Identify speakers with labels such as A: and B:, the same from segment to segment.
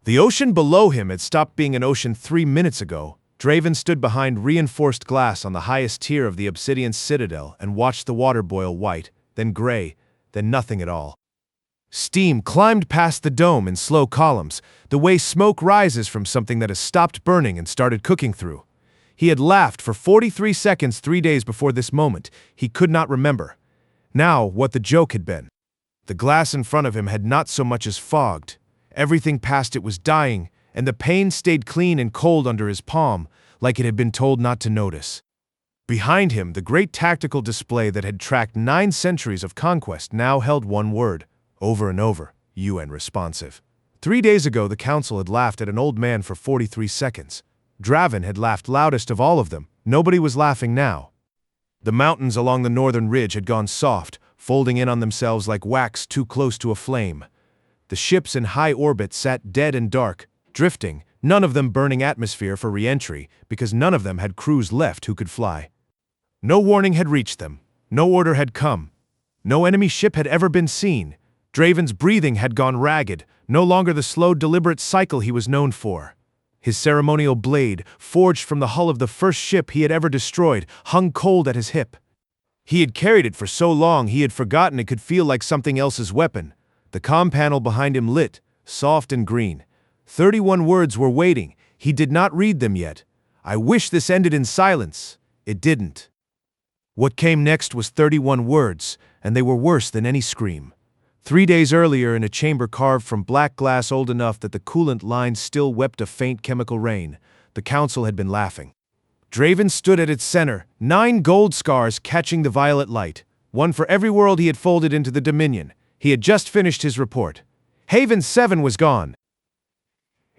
A: The ocean below him had stopped being an ocean 3 minutes ago. Draven stood behind reinforced glass on the highest tier of the obsidian citadel and watched the water boil white, then gray, then nothing at all. Steam climbed past the dome in slow columns, the way smoke rises from something that has stopped burning and started cooking through. He had laughed for 43 seconds 3 days before this moment. He could not remember. Now, what the joke had been. The glass in front of him had not so much as fogged. Everything past it was dying, and the pane stayed clean and cold under his palm, like it had been told not to notice. Behind him, the great tactical display that had tracked 9 centuries of conquest now held one word, over and over, UN responsive. 3 days ago, the council had laughed at an old man for 43 seconds. Draven had laughed loudest of all of them. Nobody was laughing now. The mountains along the northern ridge had gone soft, folding in on themselves like wax too close to a flame. The ships in high orbit sat dead and dark, drifting, none of them burning atmosphere for re-entry, because none of them had crews left who could fly. No warning had reached them. No order had come. No enemy ship had ever been seen. Draven's breathing had gone ragged, no longer the slow, deliberate cycle he was known for. His ceremonial blade, forged from the hull of the first ship he had ever destroyed, hung cold at his hip. He had carried it for so long he had forgotten it could feel like something else's weapon. The comm panel behind him lit, soft and green. 31 words were waiting. He did not read them yet. I wish this ended in silence. It didn't. What came next was 31 words, and they were worse than any scream. 3 days earlier, in a chamber carved from black glass old enough that the coolant lines still wept a faint chemical rain, the council had been laughing. Draven stood at its center, 9 gold scars catching the violet light, one for every world he had folded into the Dominion. He had just finished his report. Haven 7 was gone.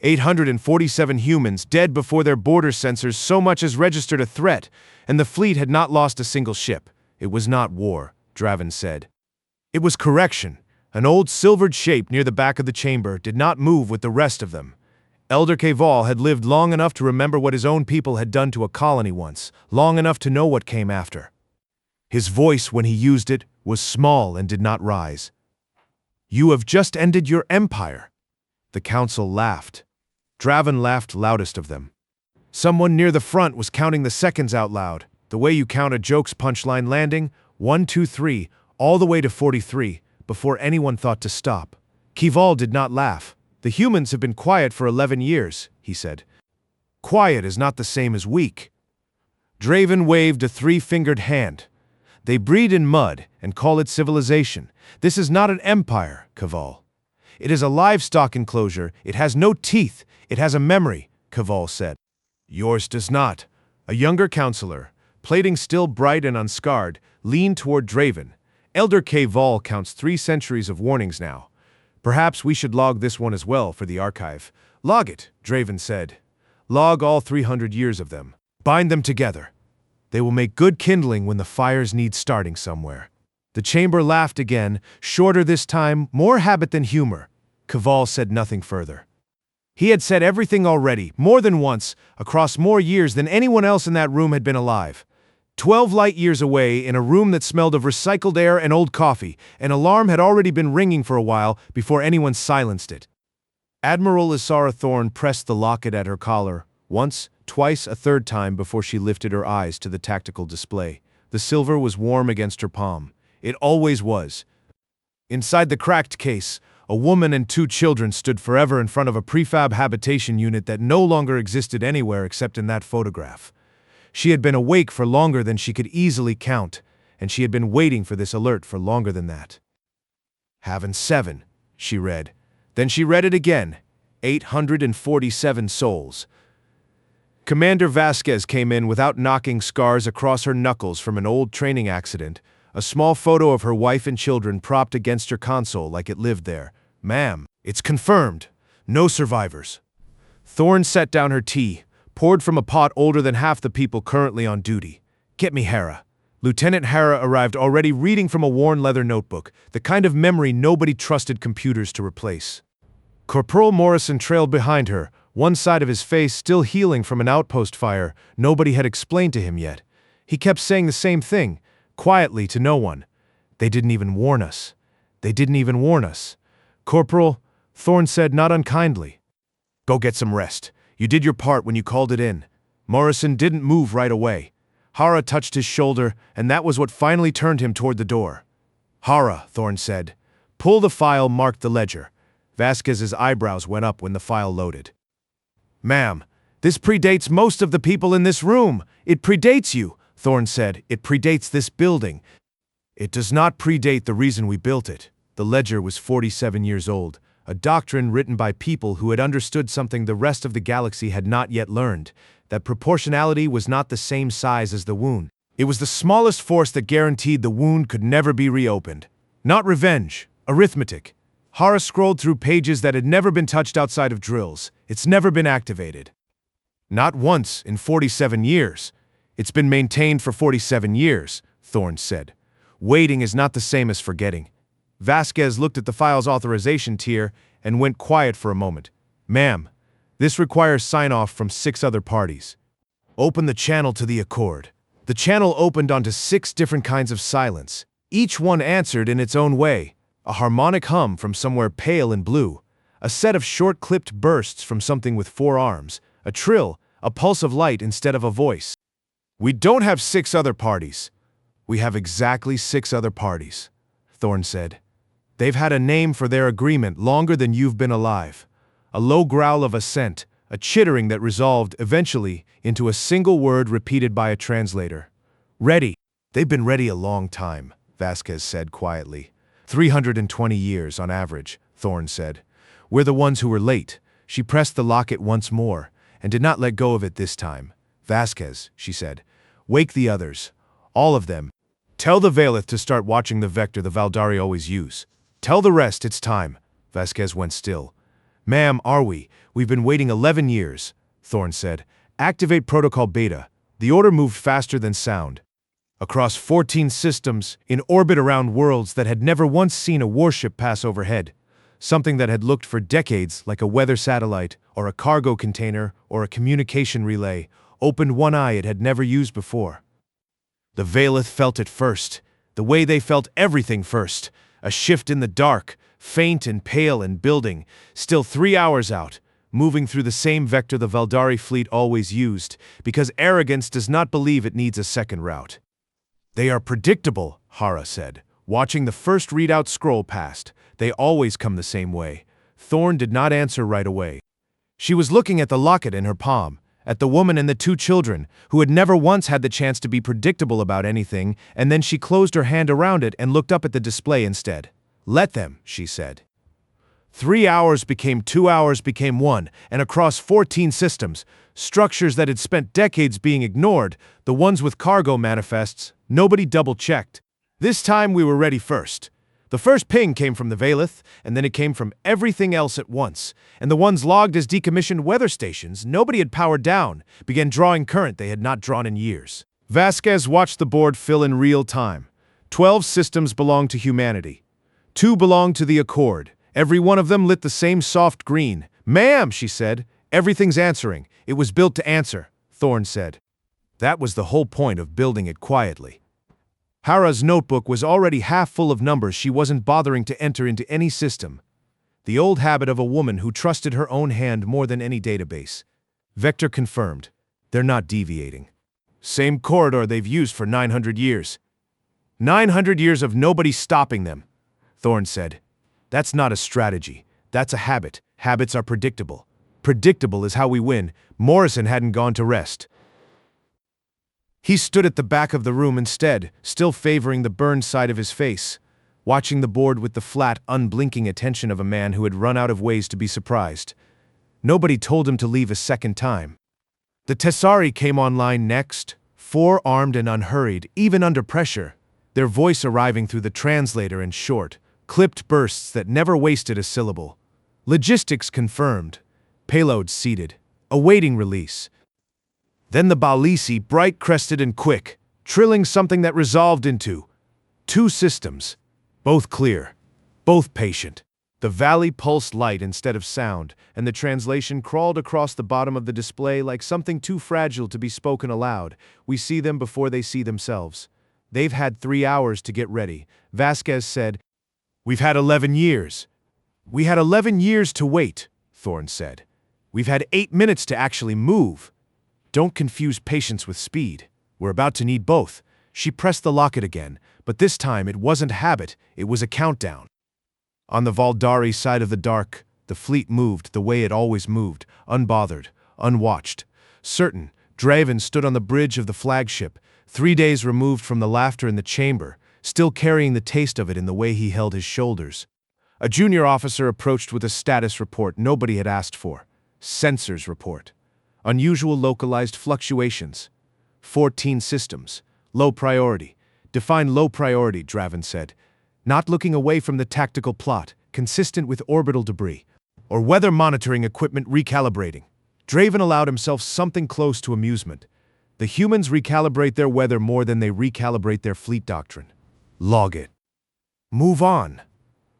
A: 847 humans dead before their border sensors so much as registered a threat, and the fleet had not lost a single ship. It was not war, Draven said. It was correction. An old silvered shape near the back of the chamber did not move with the rest of them. Elder Keval had lived long enough to remember what his own people had done to a colony once, long enough to know what came after. His voice, when he used it, was small and did not rise. You have just ended your empire. The council laughed. Draven laughed loudest of them. Someone near the front was counting the seconds out loud, the way you count a joke's punchline landing, 1, 2, 3, all the way to 43, before anyone thought to stop. Keval did not laugh. The humans have been quiet for 11 years, he said. Quiet is not the same as weak. Draven waved a 3-fingered hand. They breed in mud and call it civilization. This is not an empire, Keval. It is a livestock enclosure. It has no teeth. It has a memory, Keval said. Yours does not. A younger counselor, plating still bright and unscarred, leaned toward Draven. Elder Keval counts 3 centuries of warnings now. Perhaps we should log this one as well for the archive. Log it, Draven said. Log all 300 years of them. Bind them together. They will make good kindling when the fires need starting somewhere. The chamber laughed again, shorter this time, more habit than humor. Keval said nothing further. He had said everything already, more than once, across more years than anyone else in that room had been alive. 12 light years away, in a room that smelled of recycled air and old coffee, an alarm had already been ringing for a while before anyone silenced it. Admiral Isara Thorne pressed the locket at her collar, once, twice, a third time before she lifted her eyes to the tactical display. The silver was warm against her palm. It always was. Inside the cracked case, a woman and 2 children stood forever in front of a prefab habitation unit that no longer existed anywhere except in that photograph. She had been awake for longer than she could easily count, and she had been waiting for this alert for longer than that. Haven 7, she read. Then she read it again. 847 souls. Commander Vasquez came in without knocking scars across her knuckles from an old training accident, a small photo of her wife and children propped against her console like it lived there. Ma'am, it's confirmed. No survivors. Thorne set down her tea, poured from a pot older than half the people currently on duty. Get me Hera. Lieutenant Hera arrived already reading from a worn leather notebook, the kind of memory nobody trusted computers to replace. Corporal Morrison trailed behind her, one side of his face still healing from an outpost fire nobody had explained to him yet. He kept saying the same thing, quietly to no one. They didn't even warn us. They didn't even warn us. Corporal, Thorne said not unkindly. Go get some rest. You did your part when you called it in. Morrison didn't move right away. Hara touched his shoulder, and that was what finally turned him toward the door. Hara, Thorne said. Pull the file marked the ledger. Vasquez's eyebrows went up when the file loaded. Ma'am, this predates most of the people in this room. It predates you, Thorne said. It predates this building. It does not predate the reason we built it. The ledger was 47 years old, a doctrine written by people who had understood something the rest of the galaxy had not yet learned, that proportionality was not the same size as the wound. It was the smallest force that guaranteed the wound could never be reopened. Not revenge, arithmetic. Hara scrolled through pages that had never been touched outside of drills. It's never been activated. Not once in 47 years. It's been maintained for 47 years, Thorne said. Waiting is not the same as forgetting. Vasquez looked at the file's authorization tier and went quiet for a moment. Ma'am, this requires sign-off from 6 other parties. Open the channel to the Accord. The channel opened onto 6 different kinds of silence. Each one answered in its own way. A harmonic hum from somewhere pale and blue. A set of short-clipped bursts from something with 4 arms. A trill, a pulse of light instead of a voice. We don't have 6 other parties. We have exactly 6 other parties, Thorne said. They've had a name for their agreement longer than you've been alive. A low growl of assent, a chittering that resolved, eventually, into a single word repeated by a translator. Ready. They've been ready a long time, Vasquez said quietly. 320 years on average, Thorne said. We're the ones who were late. She pressed the locket once more, and did not let go of it this time. Vasquez, she said. Wake the others. All of them. Tell the Valeth to start watching the vector the Valdari always use. Tell the rest it's time. Vasquez went still. Ma'am, are we? We've been waiting 11 years, Thorne said. Activate Protocol Beta. The order moved faster than sound. Across 14 systems, in orbit around worlds that had never once seen a warship pass overhead. Something that had looked for decades like a weather satellite, or a cargo container, or a communication relay, opened one eye it had never used before. The Valeth felt it first, the way they felt everything first. A shift in the dark, faint and pale and building, still 3 hours out, moving through the same vector the Valdari fleet always used, because arrogance does not believe it needs a second route. They are predictable, Hara said, watching the first readout scroll past. They always come the same way. Thorne did not answer right away. She was looking at the locket in her palm, at the woman and the 2 children, who had never once had the chance to be predictable about anything, and then she closed her hand around it and looked up at the display instead. Let them, she said. 3 hours became 2 hours became 1, and across 14 systems, structures that had spent decades being ignored, the ones with cargo manifests, nobody double-checked. This time we were ready first. The first ping came from the Valeth, and then it came from everything else at once, and the ones logged as decommissioned weather stations nobody had powered down began drawing current they had not drawn in years. Vasquez watched the board fill in real time. 12 systems belonged to humanity. 2 belonged to the Accord. Every one of them lit the same soft green. Ma'am, she said, everything's answering. It was built to answer, Thorne said. That was the whole point of building it quietly. Hara's notebook was already half full of numbers she wasn't bothering to enter into any system. The old habit of a woman who trusted her own hand more than any database. Vector confirmed. They're not deviating. Same corridor they've used for 900 years. 900 years of nobody stopping them, Thorne said. That's not a strategy. That's a habit. Habits are predictable. Predictable is how we win. Morrison hadn't gone to rest. He stood at the back of the room instead, still favoring the burned side of his face, watching the board with the flat, unblinking attention of a man who had run out of ways to be surprised. Nobody told him to leave a second time. The Tessari came online next, 4-armed and unhurried, even under pressure, their voice arriving through the translator in short, clipped bursts that never wasted a syllable. Logistics confirmed. Payload seated. Awaiting release. Then the Balisi, bright-crested and quick, trilling something that resolved into 2 systems, both clear, both patient. The valley pulsed light instead of sound, and the translation crawled across the bottom of the display like something too fragile to be spoken aloud. We see them before they see themselves. They've had 3 hours to get ready, Vasquez said. We've had 11 years. We had 11 years to wait, Thorne said. We've had 8 minutes to actually move. Don't confuse patience with speed. We're about to need both. She pressed the locket again, but this time it wasn't habit, it was a countdown. On the Valdari side of the dark, the fleet moved the way it always moved, unbothered, unwatched. Certain, Draven stood on the bridge of the flagship, 3 days removed from the laughter in the chamber, still carrying the taste of it in the way he held his shoulders. A junior officer approached with a status report nobody had asked for. Sensors report. Unusual localized fluctuations. 14 systems. Low priority. Define low priority, Draven said. Not looking away from the tactical plot, consistent with orbital debris, or weather monitoring equipment recalibrating. Draven allowed himself something close to amusement. The humans recalibrate their weather more than they recalibrate their fleet doctrine. Log it. Move on.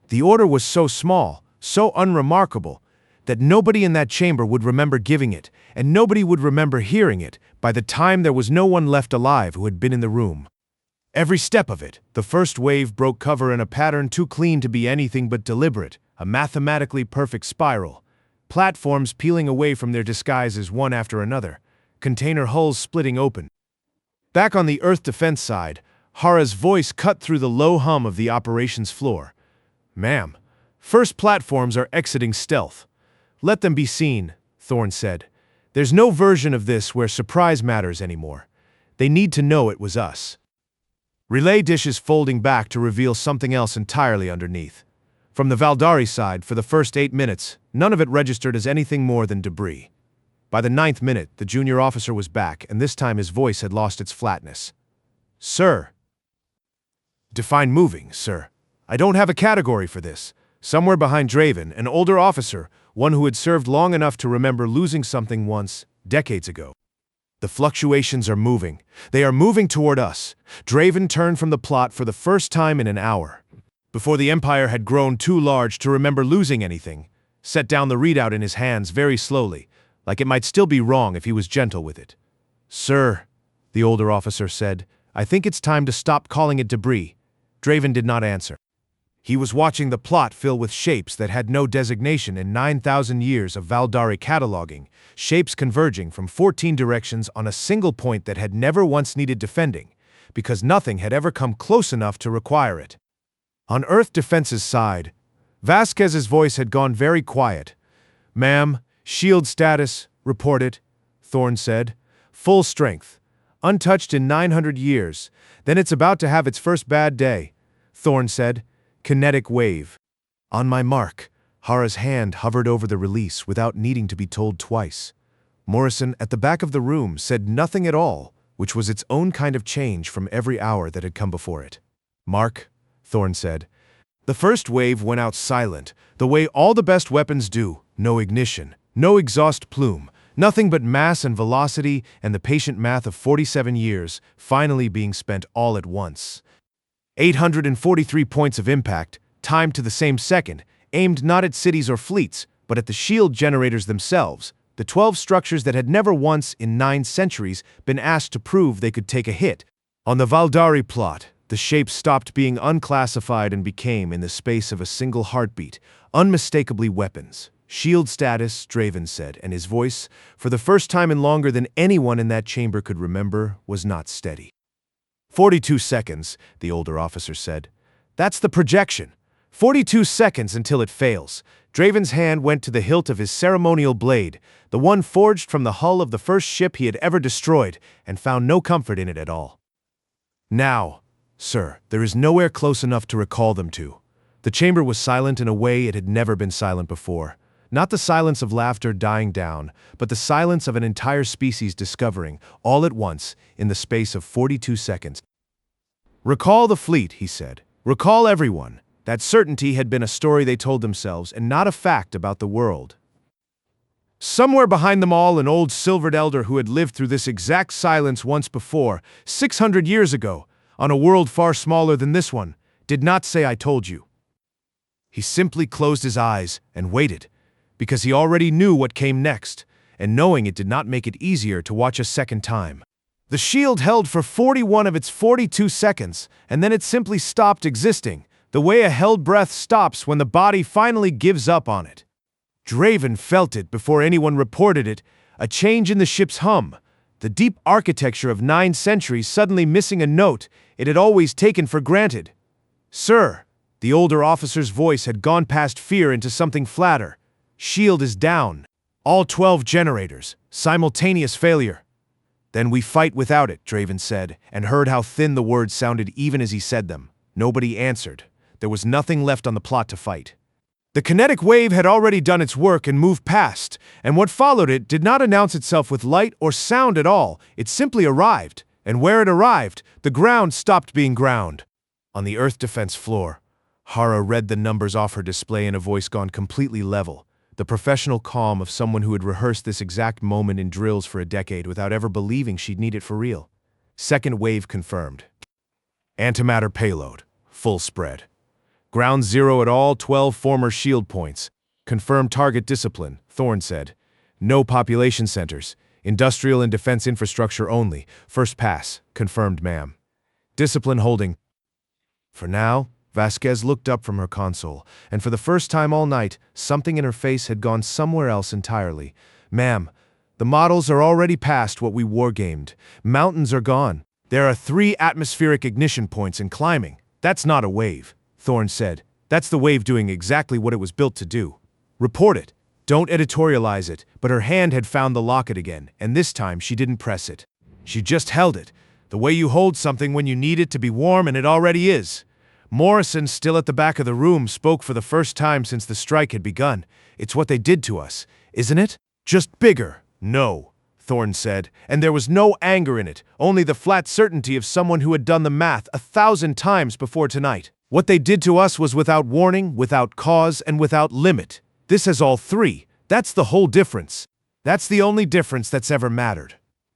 A: The order was so small, so unremarkable, that nobody in that chamber would remember giving it, and nobody would remember hearing it by the time there was no one left alive who had been in the room. Every step of it, the first wave broke cover in a pattern too clean to be anything but deliberate, a mathematically perfect spiral. Platforms peeling away from their disguises one after another, container hulls splitting open. Back on the Earth defense side, Hara's voice cut through the low hum of the operations floor. Ma'am, first platforms are exiting stealth. Let them be seen, Thorne said. There's no version of this where surprise matters anymore. They need to know it was us. Relay dishes folding back to reveal something else entirely underneath. From the Valdari side, for the first 8 minutes, none of it registered as anything more than debris. By the 9th minute, the junior officer was back, and this time his voice had lost its flatness. Sir. Define moving, sir. I don't have a category for this. Somewhere behind Draven, an older officer, one who had served long enough to remember losing something once, decades ago. The fluctuations are moving. They are moving toward us. Draven turned from the plot for the first time in an hour. Before the Empire had grown too large to remember losing anything, set down the readout in his hands very slowly, like it might still be wrong if he was gentle with it. Sir, the older officer said, I think it's time to stop calling it debris. Draven did not answer. He was watching the plot fill with shapes that had no designation in 9,000 years of Valdari cataloging, shapes converging from 14 directions on a single point that had never once needed defending, because nothing had ever come close enough to require it. On Earth Defense's side, Vasquez's voice had gone very quiet. Ma'am, shield status, report it, Thorne said. Full strength. Untouched in 900 years. Then it's about to have its first bad day, Thorne said. Kinetic wave. On my mark, Hara's hand hovered over the release without needing to be told twice. Morrison, at the back of the room, said nothing at all, which was its own kind of change from every hour that had come before it. Mark, Thorne said. The first wave went out silent, the way all the best weapons do. No ignition, no exhaust plume, nothing but mass and velocity and the patient math of 47 years, finally being spent all at once. 843 points of impact, timed to the same second, aimed not at cities or fleets, but at the shield generators themselves, the 12 structures that had never once in 9 centuries been asked to prove they could take a hit. On the Valdari plot, the shapes stopped being unclassified and became, in the space of a single heartbeat, unmistakably weapons. Shield status, Draven said, and his voice, for the first time in longer than anyone in that chamber could remember, was not steady. 42 seconds, the older officer said. That's the projection. 42 seconds until it fails. Draven's hand went to the hilt of his ceremonial blade, the one forged from the hull of the first ship he had ever destroyed, and found no comfort in it at all. Now, sir, there is nowhere close enough to recall them to. The chamber was silent in a way it had never been silent before. Not the silence of laughter dying down, but the silence of an entire species discovering, all at once, in the space of 42 seconds. Recall the fleet, he said. Recall everyone. That certainty had been a story they told themselves and not a fact about the world. Somewhere behind them all, an old silvered elder who had lived through this exact silence once before, 600 years ago, on a world far smaller than this one, did not say I told you. He simply closed his eyes and waited, because he already knew what came next, and knowing it did not make it easier to watch a second time. The shield held for 41 of its 42 seconds, and then it simply stopped existing, the way a held breath stops when the body finally gives up on it. Draven felt it before anyone reported it, a change in the ship's hum. The deep architecture of 9 centuries suddenly missing a note it had always taken for granted. "Sir," the older officer's voice had gone past fear into something flatter. "Shield is down. All 12 generators. Simultaneous failure." "Then we fight without it," Draven said, and heard how thin the words sounded even as he said them. Nobody answered. There was nothing left on the plot to fight. The kinetic wave had already done its work and moved past, and what followed it did not announce itself with light or sound at all. It simply arrived, and where it arrived, the ground stopped being ground. On the Earth defense floor, Hara read the numbers off her display in a voice gone completely level, the professional calm of someone who had rehearsed this exact moment in drills for a decade without ever believing she'd need it for real. Second wave confirmed. Antimatter payload, full spread. Ground zero at all 12 former shield points. Confirmed target discipline, Thorne said. No population centers. Industrial and defense infrastructure only. First pass. Confirmed, ma'am. Discipline holding. For now, Vasquez looked up from her console, and for the first time all night, something in her face had gone somewhere else entirely. "Ma'am, the models are already past what we wargamed. Mountains are gone. There are 3 atmospheric ignition points and climbing. That's not a wave," Thorne said. "That's the wave doing exactly what it was built to do. Report it. Don't editorialize it." But her hand had found the locket again, and this time she didn't press it. She just held it, the way you hold something when you need it to be warm and it already is. Morrison, still at the back of the room, spoke for the first time since the strike had begun. "It's what they did to us, isn't it? Just bigger." "No," Thorne said, and there was no anger in it, only the flat certainty of someone who had done the math 1,000 times before tonight. "What they did to us was without warning, without cause, and without limit. This has all 3. That's the whole difference. That's the only difference that's ever mattered."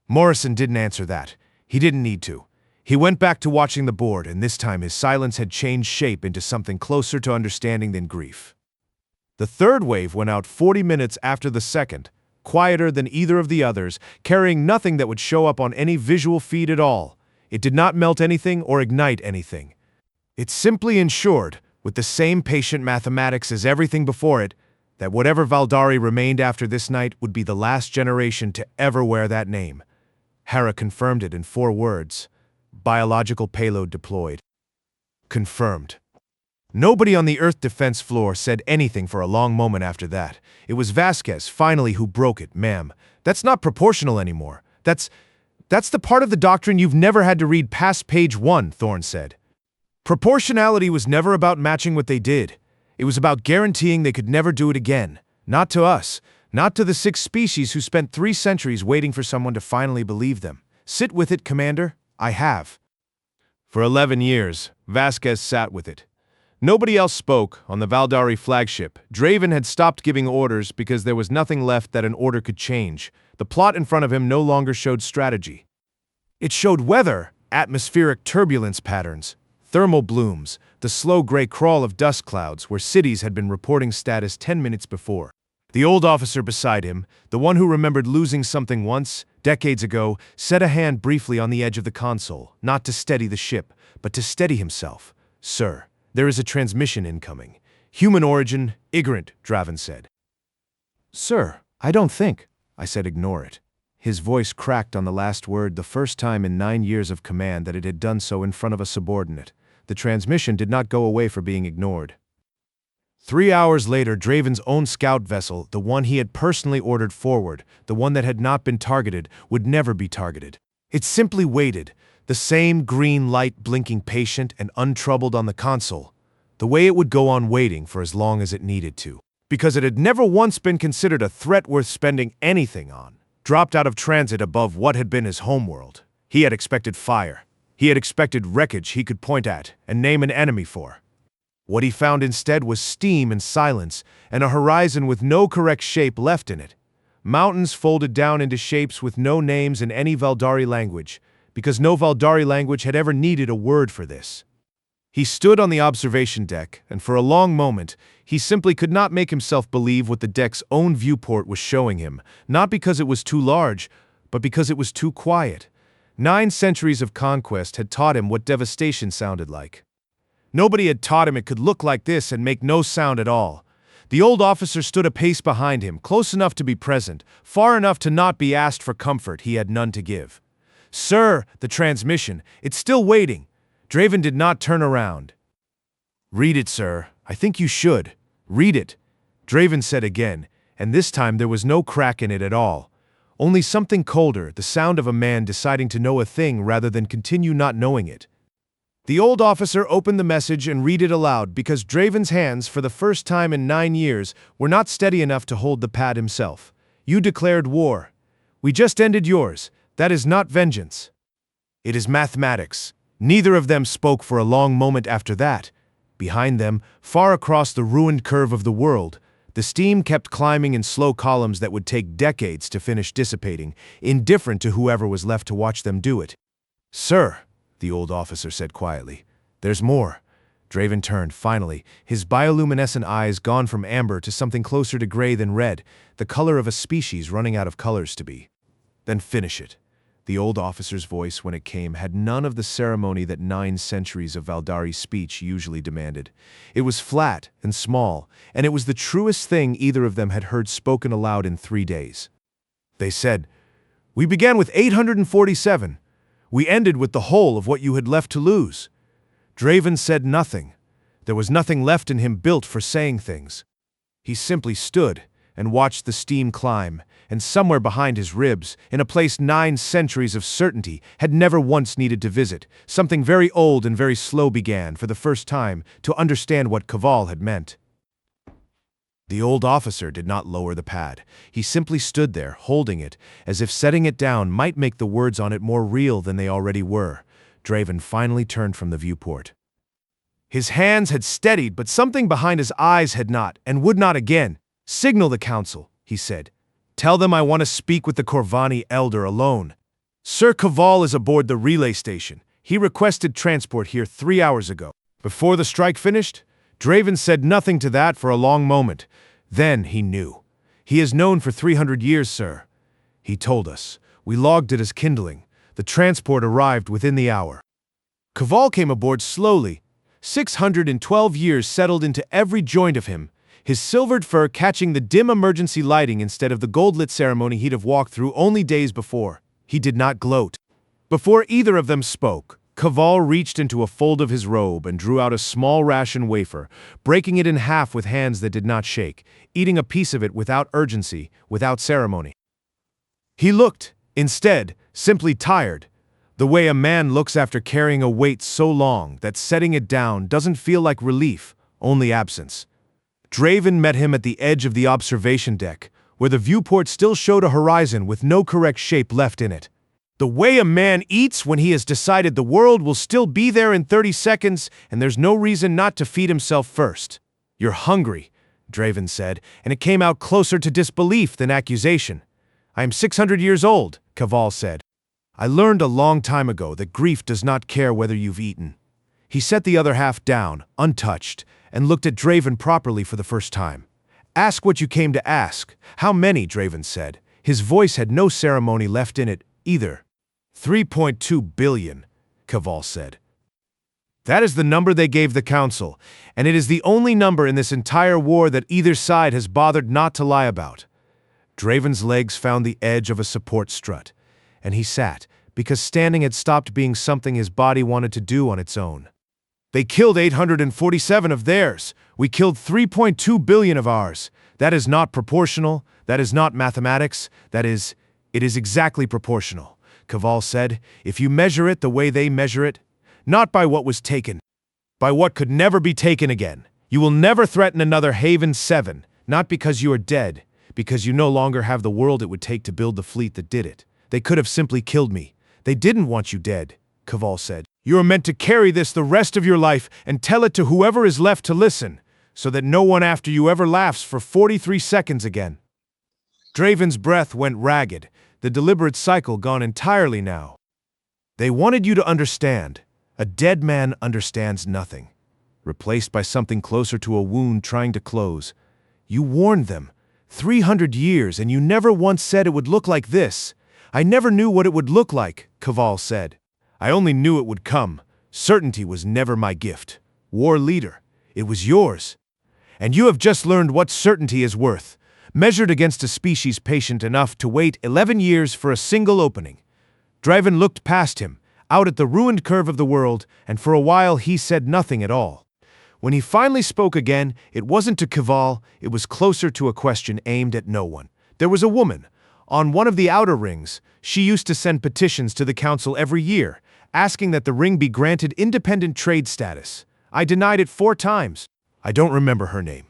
A: Morrison didn't answer that. He didn't need to. He went back to watching the board, and this time his silence had changed shape into something closer to understanding than grief. The third wave went out 40 minutes after the second, quieter than either of the others, carrying nothing that would show up on any visual feed at all. It did not melt anything or ignite anything. It simply ensured, with the same patient mathematics as everything before it, that whatever Valdari remained after this night would be the last generation to ever wear that name. Hara confirmed it in 4 words. Biological payload deployed. Confirmed. Nobody on the Earth defense floor said anything for a long moment after that. It was Vasquez, finally, who broke it. "Ma'am, that's not proportional anymore. That's the part of the doctrine you've never had to read past page 1, Thorne said. Proportionality was never about matching what they did. It was about guaranteeing they could never do it again. Not to us. Not to the 6 species who spent 3 centuries waiting for someone to finally believe them. Sit with it, Commander. I have." For 11 years, Vasquez sat with it. Nobody else spoke on the Valdari flagship. Draven had stopped giving orders because there was nothing left that an order could change. The plot in front of him no longer showed strategy. It showed weather, atmospheric turbulence patterns, thermal blooms, the slow gray crawl of dust clouds where cities had been reporting status 10 minutes before. The old officer beside him, the one who remembered losing something once, decades ago, set a hand briefly on the edge of the console, not to steady the ship, but to steady himself. "Sir, there is a transmission incoming. Human origin, ignorant," Draven said. "Sir, I don't think," I said. "Ignore it." His voice cracked on the last word, the first time in 9 years of command that it had done so in front of a subordinate. The transmission did not go away for being ignored. 3 hours later, Draven's own scout vessel, the one he had personally ordered forward, the one that had not been targeted, would never be targeted. It simply waited, the same green light blinking patient and untroubled on the console, the way it would go on waiting for as long as it needed to. Because it had never once been considered a threat worth spending anything on. Dropped out of transit above what had been his homeworld. He had expected fire. He had expected wreckage he could point at and name an enemy for. What he found instead was steam and silence, and a horizon with no correct shape left in it. Mountains folded down into shapes with no names in any Valdari language, because no Valdari language had ever needed a word for this. He stood on the observation deck, and for a long moment, he simply could not make himself believe what the deck's own viewport was showing him, not because it was too large, but because it was too quiet. 9 centuries of conquest had taught him what devastation sounded like. Nobody had taught him it could look like this and make no sound at all. The old officer stood a pace behind him, close enough to be present, far enough to not be asked for comfort he had none to give. "Sir, the transmission, it's still waiting." Draven did not turn around. "Read it, sir. I think you should. Read it," Draven said again, and this time there was no crack in it at all. Only something colder, the sound of a man deciding to know a thing rather than continue not knowing it. The old officer opened the message and read it aloud because Draven's hands, for the first time in 9 years, were not steady enough to hold the pad himself. "You declared war. We just ended yours. That is not vengeance. It is mathematics." Neither of them spoke for a long moment after that. Behind them, far across the ruined curve of the world, the steam kept climbing in slow columns that would take decades to finish dissipating, indifferent to whoever was left to watch them do it. "Sir," the old officer said quietly, "there's more." Draven turned, finally, his bioluminescent eyes gone from amber to something closer to gray than red, the color of a species running out of colors to be. "Then finish it." The old officer's voice, when it came, had none of the ceremony that 9 centuries of Valdari speech usually demanded. It was flat and small, and it was the truest thing either of them had heard spoken aloud in 3 days. They said, "We began with 847. We ended with the whole of what you had left to lose." Draven said nothing. There was nothing left in him built for saying things. He simply stood and watched the steam climb, and somewhere behind his ribs, in a place 9 centuries of certainty had never once needed to visit, something very old and very slow began, for the first time, to understand what Kaval had meant. The old officer did not lower the pad. He simply stood there, holding it, as if setting it down might make the words on it more real than they already were. Draven finally turned from the viewport. His hands had steadied, but something behind his eyes had not, and would not again. "Signal the council," he said. "Tell them I want to speak with the Corvani elder alone. Sir Kaval is aboard the relay station. He requested transport here 3 hours ago." Before the strike finished, Draven said nothing to that for a long moment. Then he knew. "He is known for 300 years, sir. He told us. We logged it as kindling. The transport arrived within the hour." Kaval came aboard slowly. 612 years settled into every joint of him, his silvered fur catching the dim emergency lighting instead of the gold-lit ceremony he'd have walked through only days before. He did not gloat. Before either of them spoke, Kaval reached into a fold of his robe and drew out a small ration wafer, breaking it in half with hands that did not shake, eating a piece of it without urgency, without ceremony. He looked, instead, simply tired, the way a man looks after carrying a weight so long that setting it down doesn't feel like relief, only absence. Draven met him at the edge of the observation deck, where the viewport still showed a horizon with no correct shape left in it. The way a man eats when he has decided the world will still be there in 30 seconds and there's no reason not to feed himself first. "You're hungry," Draven said, and it came out closer to disbelief than accusation. "I am 600 years old," Kaval said. "I learned a long time ago that grief does not care whether you've eaten." He set the other half down, untouched, and looked at Draven properly for the first time. "Ask what you came to ask." "How many?" Draven said. His voice had no ceremony left in it, either. 3.2 billion, Kaval said. "That is the number they gave the council, and it is the only number in this entire war that either side has bothered not to lie about." Draven's legs found the edge of a support strut, and he sat, because standing had stopped being something his body wanted to do on its own. "They killed 847 of theirs. We killed 3.2 billion of ours. That is not proportional. That is not mathematics. It is exactly proportional," Kaval said, "if you measure it the way they measure it. Not by what was taken. By what could never be taken again. You will never threaten another Haven 7, not because you are dead, because you no longer have the world it would take to build the fleet that did it. They could have simply killed me. They didn't want you dead," Kaval said. "You are meant to carry this the rest of your life and tell it to whoever is left to listen, so that no one after you ever laughs for 43 seconds again." Draven's breath went ragged, the deliberate cycle gone entirely now. "They wanted you to understand. A dead man understands nothing." Replaced by something closer to a wound trying to close. "You warned them. 300 years, and you never once said it would look like this." "I never knew what it would look like," Kaval said. "I only knew it would come. Certainty was never my gift. War leader, it was yours. And you have just learned what certainty is worth, measured against a species patient enough to wait 11 years for a single opening. Draven looked past him, out at the ruined curve of the world, and for a while he said nothing at all. When he finally spoke again, it wasn't to Kval, it was closer to a question aimed at no one. There was a woman. On one of the outer rings, she used to send petitions to the council every year, asking that the ring be granted independent trade status. I denied it 4 times. I don't remember her name.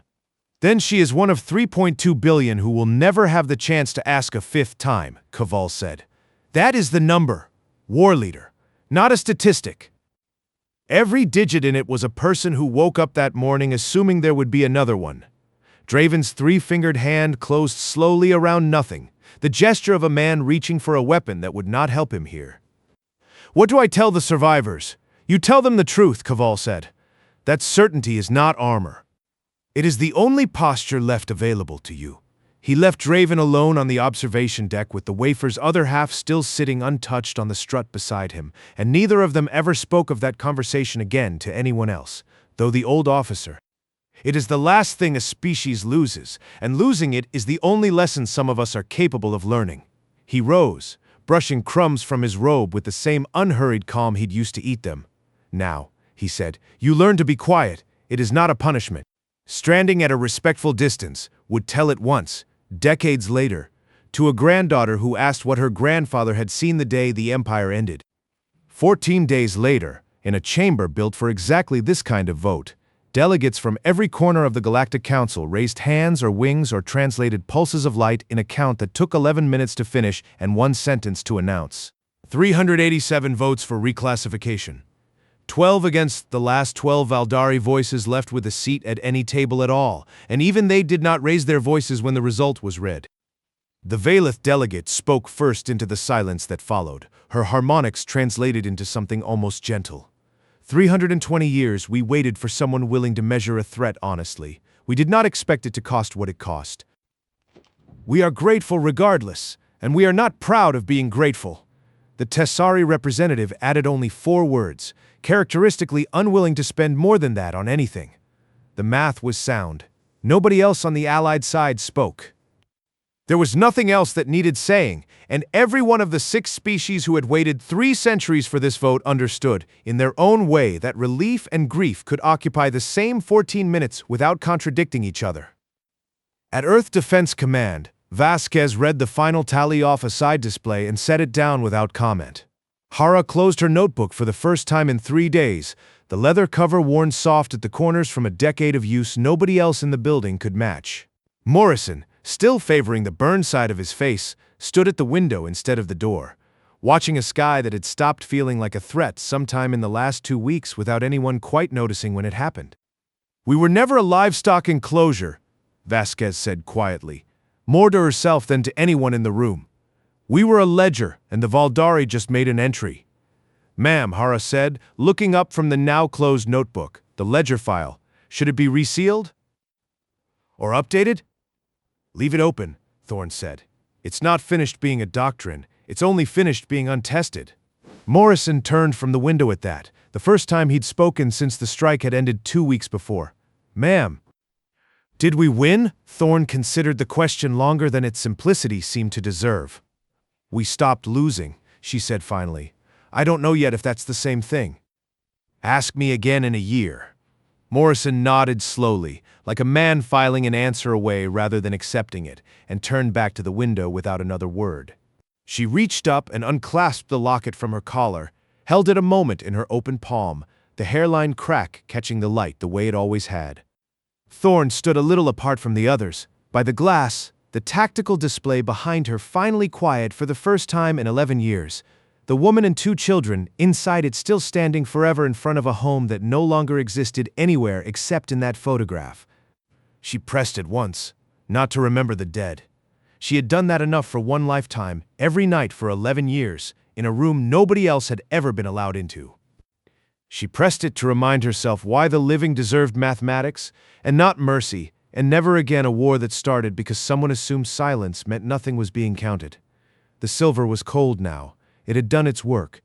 A: Then she is one of 3.2 billion who will never have the chance to ask a 5th time, Kval said. That is the number. War leader. Not a statistic. Every digit in it was a person who woke up that morning assuming there would be another one. Draven's 3-fingered hand closed slowly around nothing, the gesture of a man reaching for a weapon that would not help him here. What do I tell the survivors? You tell them the truth, Kval said. That certainty is not armor. It is the only posture left available to you. He left Draven alone on the observation deck with the wafer's other half still sitting untouched on the strut beside him, and neither of them ever spoke of that conversation again to anyone else, though the old officer. It is the last thing a species loses, and losing it is the only lesson some of us are capable of learning. He rose, brushing crumbs from his robe with the same unhurried calm he'd used to eat them. Now, he said, you learn to be quiet. It is not a punishment. Stranding at a respectful distance, would tell it once, decades later, to a granddaughter who asked what her grandfather had seen the day the Empire ended. 14 days later, in a chamber built for exactly this kind of vote, delegates from every corner of the Galactic Council raised hands or wings or translated pulses of light in a count that took 11 minutes to finish and 1 sentence to announce. 387 votes for reclassification. 12 against the last 12 Valdari voices left with a seat at any table at all, and even they did not raise their voices when the result was read. The Valeth delegate spoke first into the silence that followed, her harmonics translated into something almost gentle. 320 years we waited for someone willing to measure a threat honestly. We did not expect it to cost what it cost. We are grateful regardless, and we are not proud of being grateful. The Tessari representative added only 4 words, characteristically unwilling to spend more than that on anything. The math was sound. Nobody else on the Allied side spoke. There was nothing else that needed saying, and every one of the 6 species who had waited 3 centuries for this vote understood, in their own way, that relief and grief could occupy the same 14 minutes without contradicting each other. At Earth Defense Command, Vasquez read the final tally off a side display and set it down without comment. Hara closed her notebook for the first time in 3 days, the leather cover worn soft at the corners from a decade of use nobody else in the building could match. Morrison, still favoring the burned side of his face, stood at the window instead of the door, watching a sky that had stopped feeling like a threat sometime in the last 2 weeks without anyone quite noticing when it happened. We were never a livestock enclosure, Vasquez said quietly, more to herself than to anyone in the room. We were a ledger, and the Valdari just made an entry. Ma'am, Hara said, looking up from the now-closed notebook, the ledger file. Should it be resealed? Or updated? Leave it open, Thorne said. It's not finished being a doctrine, it's only finished being untested. Morrison turned from the window at that, the first time he'd spoken since the strike had ended 2 weeks before. Ma'am. Did we win? Thorne considered the question longer than its simplicity seemed to deserve. We stopped losing, she said finally. I don't know yet if that's the same thing. Ask me again in a year. Morrison nodded slowly, like a man filing an answer away rather than accepting it, and turned back to the window without another word. She reached up and unclasped the locket from her collar, held it a moment in her open palm, the hairline crack catching the light the way it always had. Thorne stood a little apart from the others, by the glass, the tactical display behind her finally quiet for the first time in 11 years, the woman and 2 children inside it still standing forever in front of a home that no longer existed anywhere except in that photograph. She pressed it once, not to remember the dead. She had done that enough for 1 lifetime, every night for 11 years, in a room nobody else had ever been allowed into. She pressed it to remind herself why the living deserved mathematics, and not mercy, and never again a war that started because someone assumed silence meant nothing was being counted. The silver was cold now. It had done its work.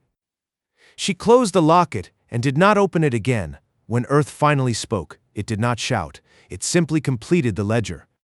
A: She closed the locket and did not open it again when Earth finally spoke. It did not shout. It simply completed the ledger.